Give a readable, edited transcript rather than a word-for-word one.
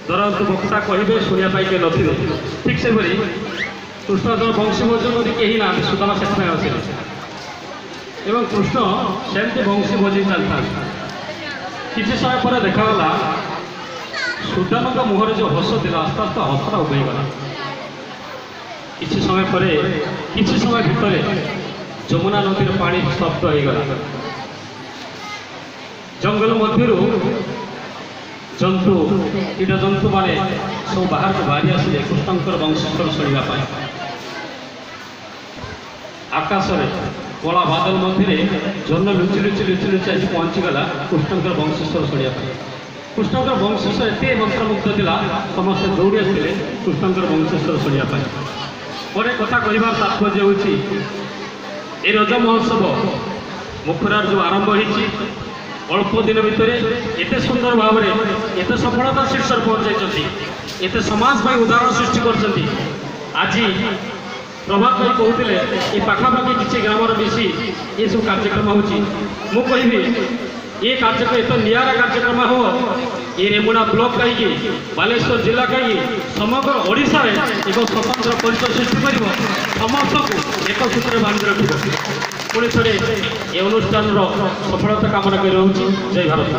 ଧରନ୍ତୁ ବକ୍ତା କହିବେ ଶୁଣିବା ପାଇଁ କେହି ନଥିବେ। ଠିକ୍ ସେଭଳି କୃଷ୍ଣଙ୍କର ବଂଶୀ ଭୋଜନ କରି କେହି ନାହାନ୍ତି, ସୁଦାମା ସେଥିପାଇଁ ଆସିଲେ ଏବଂ କୃଷ୍ଣ ସେମିତି ବଂଶୀ ଭୋଜି ଚାଲିଥାନ୍ତି। କିଛି ସମୟ ପରେ ଦେଖାଗଲା ସୁଦାମାଙ୍କ ମୁହଁରେ ଯେଉଁ ହସ ଥିଲା ଆସ୍ତେ ଆସ୍ତେ ହସଟା ଉଭେଇଗଲା। କିଛି ସମୟ ପରେ କିଛି ସମୟ ଭିତରେ ଯମୁନା ନଦୀର ପାଣି ସ୍ତବ୍ଧ ହୋଇଗଲା। ଜଙ୍ଗଲ ମଧ୍ୟରୁ ଜନ୍ତୁ କୀଟଜନ୍ତୁ ମାନେ ସବୁ ବାହାରକୁ ବାହାରି ଆସିଲେ କୃଷ୍ଣଙ୍କର ବଂଶସ୍ୱର ଶୁଣିବା ପାଇଁ। ଆକାଶରେ କଳା ବାଦଲ ମଧ୍ୟରେ ଜହ୍ନ ଲୁଚି ଲୁଚି ଲୁଚି ଲୁଚି ଆସି ପହଞ୍ଚିଗଲା କୃଷ୍ଣଙ୍କର ବଂଶସ୍ୱର ଶୁଣିବା ପାଇଁ। କୃଷ୍ଣଙ୍କର ବଂଶସ୍ୱର ଏତେ ମନ୍ତ୍ରମୁଗ୍ଧ ଥିଲା, ସମସ୍ତେ ଦୌଡ଼ି ଆସିଥିଲେ କୃଷ୍ଣଙ୍କର ବଂଶସ୍ୱର ଶୁଣିବା ପାଇଁ। ପରେ କଥା କହିବାର ତାତ୍ପର୍ଯ୍ୟ ହେଉଛି ଏ ରଜ ମହୋତ୍ସବ ମୁଖରାର ଯେଉଁ ଆରମ୍ଭ ହୋଇଛି ଅଳ୍ପ ଦିନ ଭିତରେ ଏତେ ସୁନ୍ଦର ଭାବରେ ଏତେ ସଫଳତା ଶୀର୍ଷରେ ପହଞ୍ଚାଇଛନ୍ତି, ଏତେ ସମାଜ ପାଇଁ ଉଦାହରଣ ସୃଷ୍ଟି କରିଛନ୍ତି। ଆଜି ପ୍ରଭାତ ଭାଇ କହୁଥିଲେ ଏ ପାଖାପାଖି କିଛି ଗ୍ରାମର ମିଶି ଏସବୁ କାର୍ଯ୍ୟକ୍ରମ ହେଉଛି। ମୁଁ କହିବି ଏ କାର୍ଯ୍ୟକ୍ରମ ଏତେ ନିଆରା କାର୍ଯ୍ୟକ୍ରମ ହେବ ଏ ରେମୁଣା ବ୍ଲକ କାହିଁକି ବାଲେଶ୍ୱର ଜିଲ୍ଲା କାହିଁକି ସମଗ୍ର ଓଡ଼ିଶାରେ ଏକ ସ୍ୱତନ୍ତ୍ର ପରିଚୟ ସୃଷ୍ଟି କରିବ, ସମସ୍ତଙ୍କୁ ଏକ ସୂତ୍ରରେ ବାନ୍ଧି ରଖିବ। ପୁଣି ଥରେ ଏ ଅନୁଷ୍ଠାନର ସଫଳତା କାମନା କରି ରହୁଛି। ଜୟ ଭାରତ।